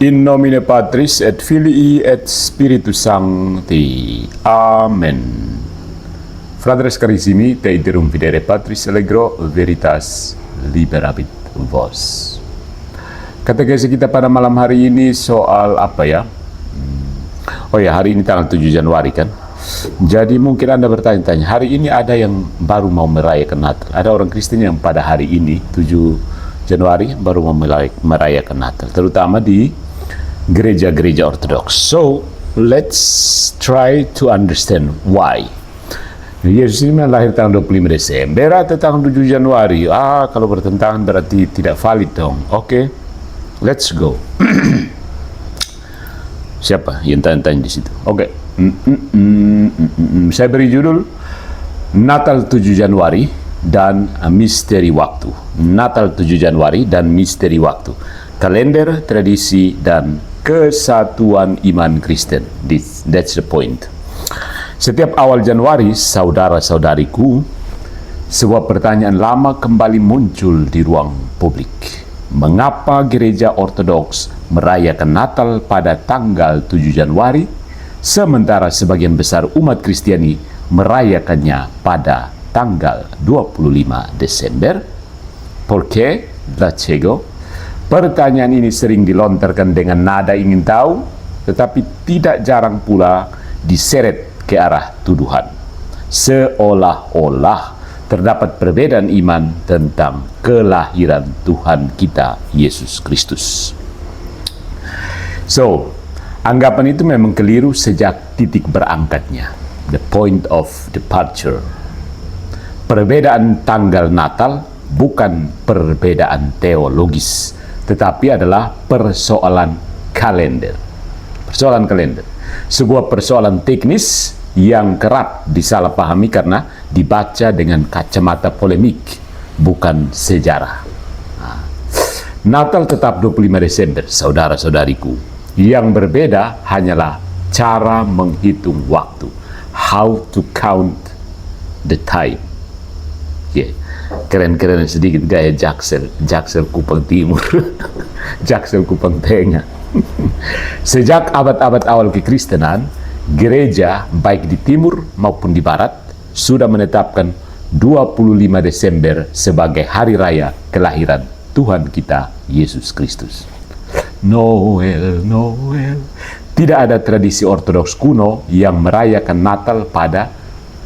In nomine Patris et Filii et Spiritus Sancti. Amen. Fratres carissimi, te iterum videre Patris allegro veritas liberabit vos. Katekesi kita pada malam hari ini soal apa ya? Oh ya, hari ini tanggal 7 Januari kan? Jadi mungkin Anda bertanya-tanya, hari ini ada yang baru mau merayakan Natal. Ada orang Kristen yang pada hari ini, 7 Januari, baru mau merayakan Natal. Terutama di gereja-gereja Ortodoks. So, let's try to understand why. Yesus ini lahir tanggal 25 Desember atau tanggal 7 Januari. Kalau bertentangan berarti tidak valid dong. Oke, let's go. Siapa yang tanya-tanya di situ? Oke. Saya beri judul Natal 7 Januari dan Misteri Waktu. Natal 7 Januari dan Misteri Waktu. Kalender, tradisi, dan kesatuan iman Kristen. That's the point. Setiap awal Januari, saudara-saudariku, sebuah pertanyaan lama kembali muncul di ruang publik. Mengapa gereja Ortodoks merayakan Natal pada tanggal 7 Januari, sementara sebagian besar umat Kristiani merayakannya pada tanggal 25 Desember? ¿Por qué? Dlaczego? Pertanyaan ini sering dilontarkan dengan nada ingin tahu, tetapi tidak jarang pula diseret ke arah tuduhan. Seolah-olah terdapat perbedaan iman tentang kelahiran Tuhan kita, Yesus Kristus. So, anggapan itu memang keliru sejak titik berangkatnya, the point of departure. Perbedaan tanggal Natal bukan perbedaan teologis, tetapi adalah persoalan kalender. Persoalan kalender. Sebuah persoalan teknis yang kerap disalahpahami karena dibaca dengan kacamata polemik, bukan sejarah. Natal tetap 25 Desember, saudara-saudariku. Yang berbeda hanyalah cara menghitung waktu. How to count the time. Keren-keren sedikit gaya Jaksel Kupang Timur. Jaksel Kupang Tengah. Sejak abad-abad awal kekristenan, gereja baik di timur maupun di barat sudah menetapkan 25 Desember sebagai hari raya kelahiran Tuhan kita Yesus Kristus. Noel, Noel. Tidak ada tradisi Ortodoks kuno yang merayakan Natal pada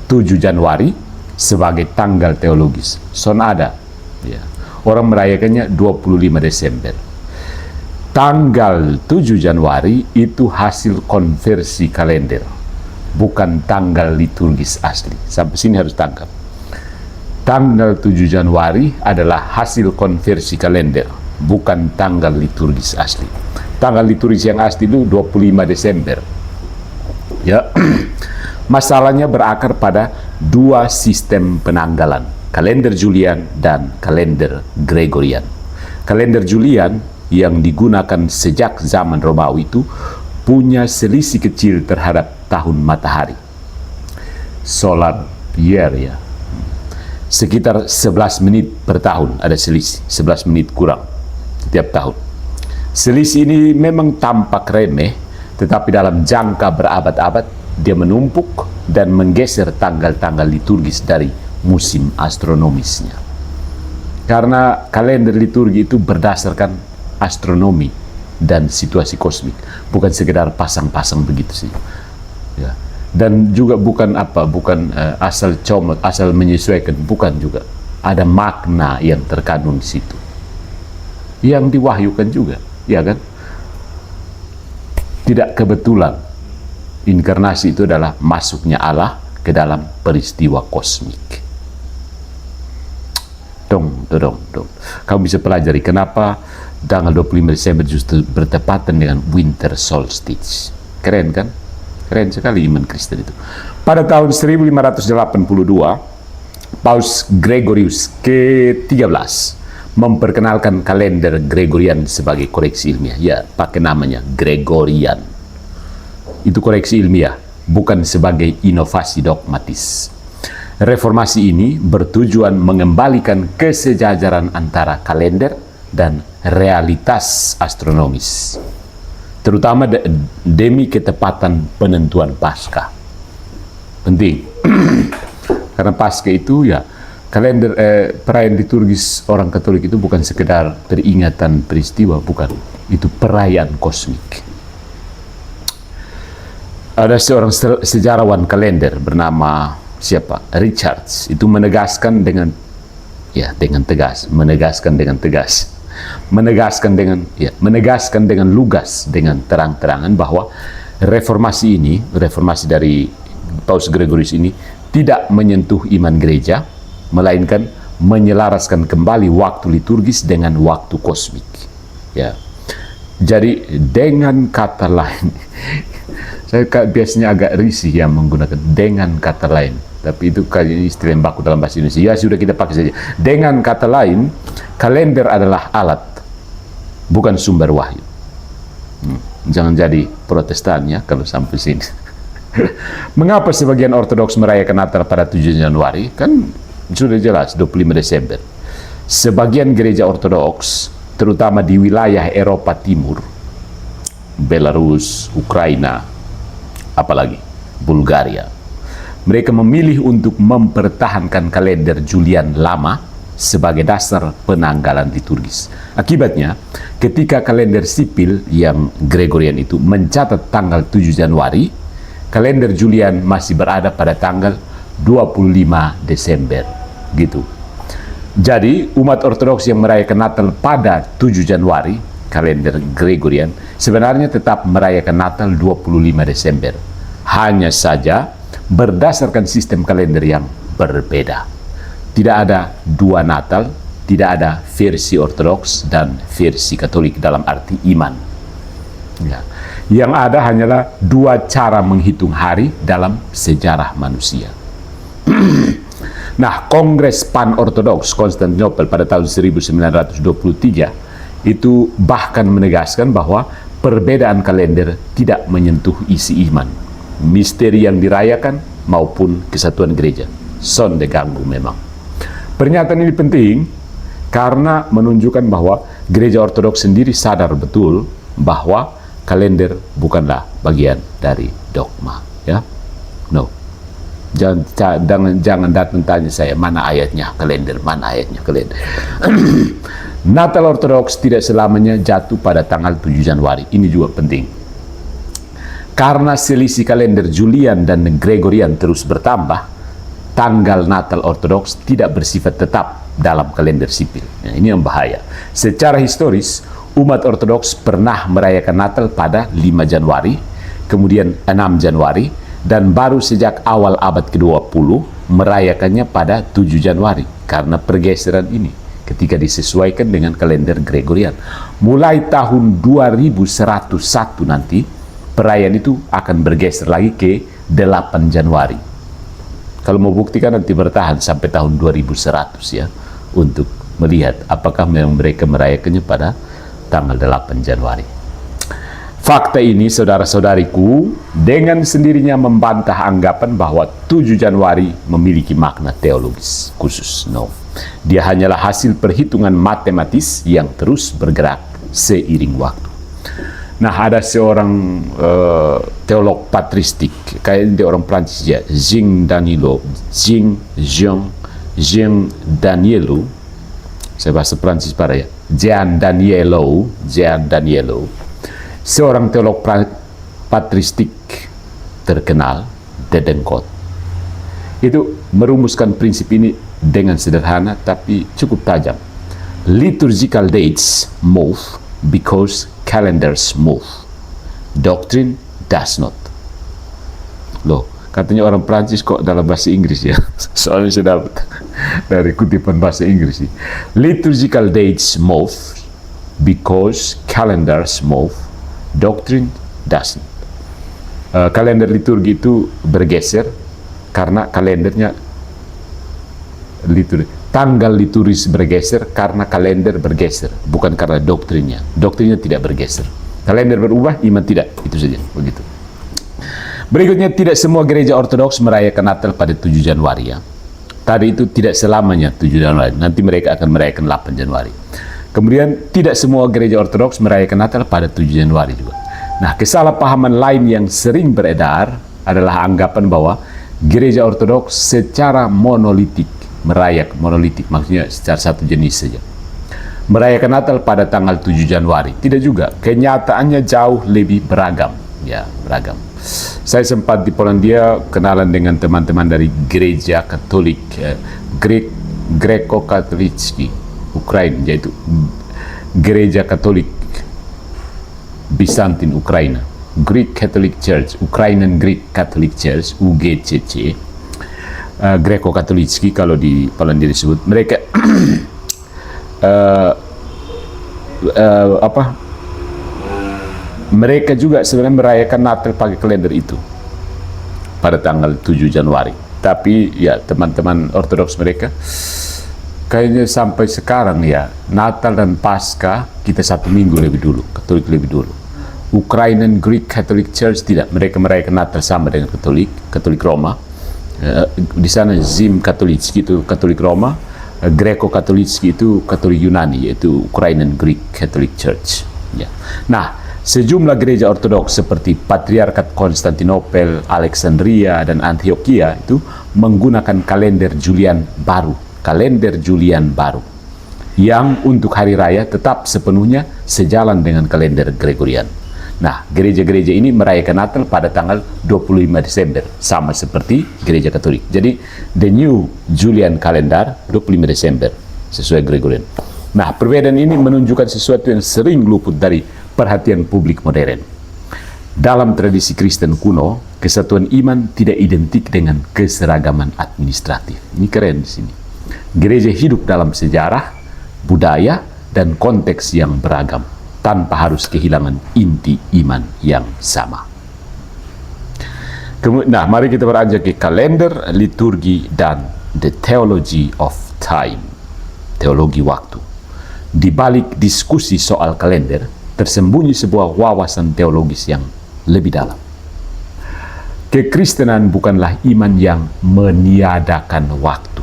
7 Januari sebagai tanggal teologis. Son ada. Ya. Orang merayakannya 25 Desember. Tanggal 7 Januari itu hasil konversi kalender, bukan tanggal liturgis asli. Sampai sini harus tangkap. Tanggal 7 Januari adalah hasil konversi kalender, bukan tanggal liturgis asli. Tanggal liturgis yang asli itu 25 Desember. Ya. Masalahnya berakar pada dua sistem penanggalan, kalender Julian dan kalender Gregorian. Kalender Julian yang digunakan sejak zaman Romawi itu punya selisih kecil terhadap tahun matahari. Solar year ya. Sekitar 11 menit per tahun ada selisih, 11 menit kurang setiap tahun. Selisih ini memang tampak remeh, tetapi dalam jangka berabad-abad dia menumpuk dan menggeser tanggal-tanggal liturgis dari musim astronomisnya. Karena kalender liturgi itu berdasarkan astronomi dan situasi kosmik, bukan sekedar pasang-pasang begitu sih. Ya. Dan juga bukan asal comot, asal menyesuaikan, bukan juga. Ada makna yang terkandung di situ, yang diwahyukan juga, ya kan? Tidak kebetulan. Inkarnasi itu adalah masuknya Allah ke dalam peristiwa kosmik. Dong. Kamu bisa pelajari kenapa tanggal 25 Desember justru bertepatan dengan winter solstice. Keren kan? Keren sekali iman Kristen itu. Pada tahun 1582, Paus Gregorius ke-13 memperkenalkan kalender Gregorian sebagai koreksi ilmiah. Ya, pakai namanya Gregorian. Itu koreksi ilmiah, bukan sebagai inovasi dogmatis. Reformasi ini bertujuan mengembalikan kesejajaran antara kalender dan realitas astronomis. terutama demi ketepatan penentuan Paskah. Penting. Karena Paskah itu ya kalender perayaan liturgis orang Katolik itu bukan sekedar peringatan peristiwa, bukan. Itu perayaan kosmik. Ada seorang sejarawan kalender bernama siapa? Richards. Itu menegaskan dengan tegas, menegaskan dengan lugas, dengan terang-terangan bahwa reformasi dari Paus Gregorius ini tidak menyentuh iman gereja, melainkan menyelaraskan kembali waktu liturgis dengan waktu kosmik. Ya. Jadi dengan kata lain, saya biasanya agak risih yang menggunakan dengan kata lain, tapi itu kayaknya istilah yang baku dalam bahasa Indonesia. Ya sudah, kita pakai saja. Dengan kata lain, kalender adalah alat, bukan sumber wahyu. Jangan jadi Protestan ya kalau sampai sini. Mengapa sebagian Ortodoks merayakan Natal pada 7 Januari? Kan sudah jelas 25 Desember. Sebagian gereja Ortodoks, terutama di wilayah Eropa Timur, Belarus, Ukraina, apalagi Bulgaria, mereka memilih untuk mempertahankan kalender Julian lama sebagai dasar penanggalan liturgis. Akibatnya, ketika kalender sipil yang Gregorian itu mencatat tanggal 7 Januari, kalender Julian masih berada pada tanggal 25 Desember. Gitu. Jadi, umat Ortodoks yang merayakan Natal pada 7 Januari, kalender Gregorian, sebenarnya tetap merayakan Natal 25 Desember. Hanya saja berdasarkan sistem kalender yang berbeda. Tidak ada dua Natal, tidak ada versi Ortodoks dan versi Katolik dalam arti iman. Ya. Yang ada hanyalah dua cara menghitung hari dalam sejarah manusia. Nah, Kongres Pan-Ortodoks Konstantinopel pada tahun 1923 itu bahkan menegaskan bahwa perbedaan kalender tidak menyentuh isi iman, misteri yang dirayakan maupun kesatuan gereja. Sonde ganggu memang. Pernyataan ini penting karena menunjukkan bahwa gereja Ortodoks sendiri sadar betul bahwa kalender bukanlah bagian dari dogma, ya. No. Jangan datang tanya saya mana ayatnya kalender, mana ayatnya kalender. Natal Ortodoks tidak selamanya jatuh pada tanggal 7 Januari. Ini juga penting. Karena selisih kalender Julian dan Gregorian terus bertambah, tanggal Natal Ortodoks tidak bersifat tetap dalam kalender sipil. Nah, ini yang bahaya. Secara historis, umat Ortodoks pernah merayakan Natal pada 5 Januari, kemudian 6 Januari, dan baru sejak awal abad ke-20 merayakannya pada 7 Januari karena pergeseran ini ketika disesuaikan dengan kalender Gregorian. Mulai tahun 2101 nanti, perayaan itu akan bergeser lagi ke 8 Januari. Kalau mau buktikan nanti bertahan sampai tahun 2100 ya, untuk melihat apakah memang mereka merayakannya pada tanggal 8 Januari. Fakta ini, saudara-saudariku, dengan sendirinya membantah anggapan bahwa 7 Januari memiliki makna teologis khusus. No. Dia hanyalah hasil perhitungan matematis yang terus bergerak seiring waktu. Nah, ada seorang teolog patristik, kayaknya dia orang Prancis ya, Jean Danielou, saya bahasa Prancis pada ya, Jean Danielou, seorang teolog patristik terkenal, dedengkot, itu merumuskan prinsip ini dengan sederhana tapi cukup tajam. Liturgical dates move because calendars move. Doctrine does not. Loh, katanya orang Prancis kok dalam bahasa Inggris ya? Soalnya saya dapat dari kutipan bahasa Inggris. Liturgical dates move because calendars move. Doctrine doesn't. Kalender liturgi itu bergeser karena kalendernya liturgi. Tanggal liturgis bergeser karena kalender bergeser, bukan karena doktrinnya. Doktrinnya tidak bergeser. Kalender berubah, iman tidak. Itu saja, begitu. Berikutnya, tidak semua gereja Ortodoks merayakan Natal pada 7 Januari ya. Tadi itu tidak selamanya 7 Januari. Nanti mereka akan merayakan 8 Januari. Kemudian, tidak semua gereja Ortodoks merayakan Natal pada 7 Januari juga. Nah, kesalahpahaman lain yang sering beredar adalah anggapan bahwa gereja ortodoks secara monolitik, maksudnya secara satu jenis saja, merayakan Natal pada tanggal 7 Januari. Tidak juga, kenyataannya jauh lebih beragam. Ya, beragam. Saya sempat di Polandia kenalan dengan teman-teman dari gereja Katolik Greko-Katolicki Ukraina, yaitu gereja Katolik Byzantine Ukraina, Greek Catholic Church, Ukrainian Greek Catholic Church, UGCC, Greko-Katolicki kalau di Polandia disebut. Mereka mereka juga sebenarnya merayakan Natal pakai kalender itu pada tanggal 7 Januari. Tapi ya teman-teman Ortodoks mereka kayaknya sampai sekarang ya Natal dan Paskah kita 1 minggu lebih dulu, Katolik lebih dulu. Ukrainian Greek Catholic Church tidak, mereka merayakan Natal sama dengan Katolik Roma. Di sana Zim Katolicki itu Katolik Roma, Greko-Katolicki itu Katolik Yunani, yaitu Ukrainian Greek Catholic Church. Ya. Nah, sejumlah gereja ortodoks seperti Patriarkat Konstantinopel, Alexandria, dan Antioquia itu menggunakan kalender Julian baru, yang untuk hari raya tetap sepenuhnya sejalan dengan kalender Gregorian. Nah, gereja-gereja ini merayakan Natal pada tanggal 25 Desember, sama seperti gereja Katolik. Jadi, the new Julian calendar 25 Desember, sesuai Gregorian. Nah, perbedaan ini menunjukkan sesuatu yang sering luput dari perhatian publik modern. Dalam tradisi Kristen kuno, kesatuan iman tidak identik dengan keseragaman administratif. Ini keren di sini. Gereja hidup dalam sejarah, budaya, dan konteks yang beragam, tanpa harus kehilangan inti iman yang sama. Nah, mari kita beranjak ke kalender, liturgi, dan the theology of time, teologi waktu. Di balik diskusi soal kalender, tersembunyi sebuah wawasan teologis yang lebih dalam. Kekristenan bukanlah iman yang meniadakan waktu,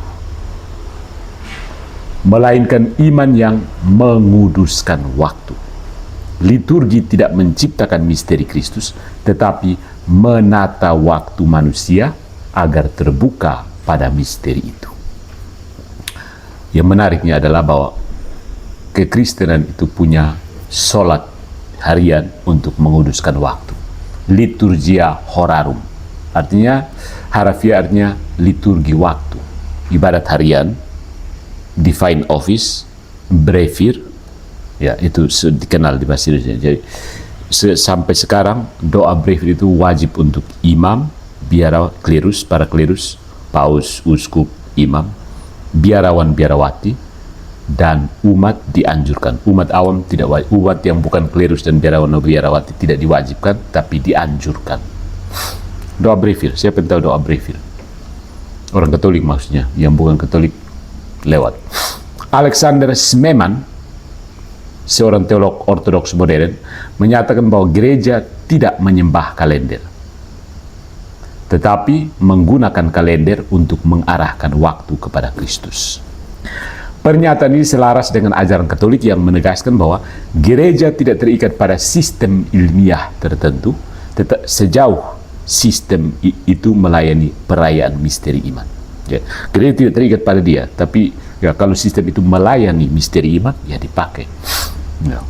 melainkan iman yang menguduskan waktu. Liturgi tidak menciptakan misteri Kristus, tetapi menata waktu manusia agar terbuka pada misteri itu. Yang menariknya adalah bahwa kekristenan itu punya sholat harian untuk menguduskan waktu. Liturgia horarum, artinya harafiah artinya liturgi waktu. Ibadat harian, divine office, brevir, ya itu dikenal di bahasa Indonesia. Jadi sampai sekarang doa brevir itu wajib untuk imam, biarawan, klerus, para klerus, paus, uskup, imam, biarawan, biarawati, dan umat dianjurkan. Umat awam tidak wajib. Umat yang bukan klerus dan biarawan atau biarawati tidak diwajibkan, tapi dianjurkan. Doa brevir, siapa yang tahu doa brevir? Orang Katolik maksudnya, yang bukan Katolik lewat. Alexander Smeman, seorang teolog ortodoks modern, menyatakan bahwa gereja tidak menyembah kalender, tetapi menggunakan kalender untuk mengarahkan waktu kepada Kristus. Pernyataan ini selaras dengan ajaran Katolik yang menegaskan bahwa gereja tidak terikat pada sistem ilmiah tertentu, sejauh sistem itu melayani perayaan misteri iman. Ya, gereja tidak terikat pada dia, tapi ya, kalau sistem itu melayani misteri iman, ya dipakai. Ya.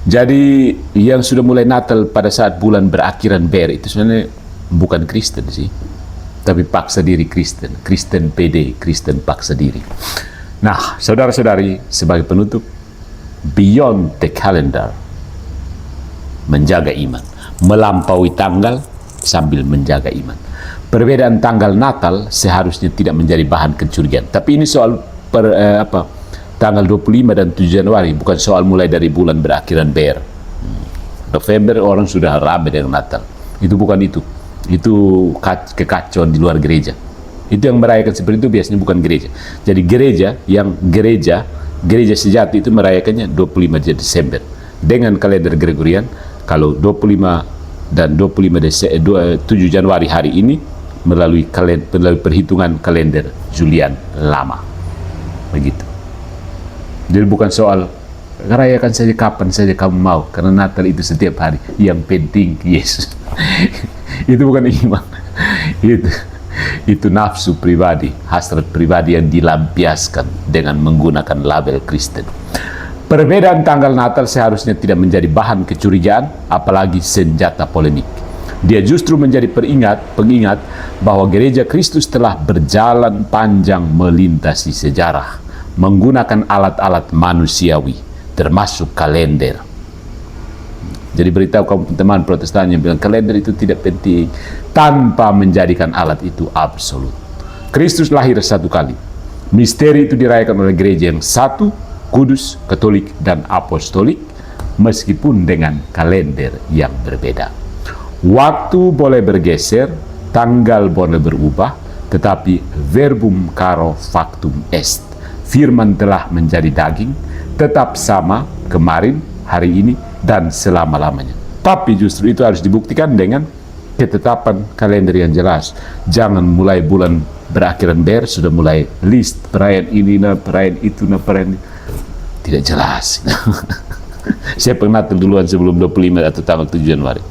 Jadi yang sudah mulai Natal pada saat bulan berakhiran Ber itu sebenarnya bukan Kristen sih, tapi paksa diri Kristen, Kristen PD, Kristen paksa diri. Nah, saudara-saudari, sebagai penutup, beyond the calendar, menjaga iman, melampaui tanggal sambil menjaga iman. Perbedaan tanggal Natal seharusnya tidak menjadi bahan kecurigaan, tapi ini soal tanggal 25 dan 7 Januari, bukan soal mulai dari bulan berakhiran Ber. November orang sudah ramai dengan Natal. Itu bukan itu. Itu kekacauan di luar gereja. Itu yang merayakan seperti itu biasanya bukan gereja. Jadi gereja sejati itu merayakannya 25 Desember. Dengan kalender Gregorian, kalau 25 dan 7 Januari hari ini melalui perhitungan kalender Julian lama. Begitu. Jadi bukan soal rayakan saja kapan saja kamu mau, karena Natal itu setiap hari. Yang penting Yesus. Itu bukan iman. Itu nafsu pribadi, hasrat pribadi yang dilampiaskan dengan menggunakan label Kristen. Perbedaan tanggal Natal seharusnya tidak menjadi bahan kecurigaan, apalagi senjata polemik. Dia justru menjadi pengingat bahwa gereja Kristus telah berjalan panjang melintasi sejarah, menggunakan alat-alat manusiawi, termasuk kalender. Jadi beritahu kaum teman Protestan yang bilang kalender itu tidak penting, tanpa menjadikan alat itu absolut. Kristus lahir satu kali. Misteri itu dirayakan oleh gereja yang satu, kudus, katolik, dan apostolik, meskipun dengan kalender yang berbeda. Waktu boleh bergeser, tanggal boleh berubah, tetapi verbum caro factum est. Firman telah menjadi daging, tetap sama kemarin, hari ini, dan selama-lamanya. Tapi justru itu harus dibuktikan dengan ketetapan kalender yang jelas. Jangan mulai bulan berakhiran ber, sudah mulai list perayaan ini, perayaan itu, perayaan itu. Tidak jelas. Siapa yang Natal duluan sebelum 25 atau tanggal 7 Januari?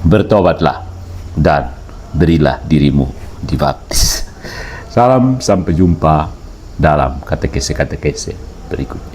Bertobatlah dan berilah dirimu dibaptis. Salam, sampai jumpa dalam katekese berikut.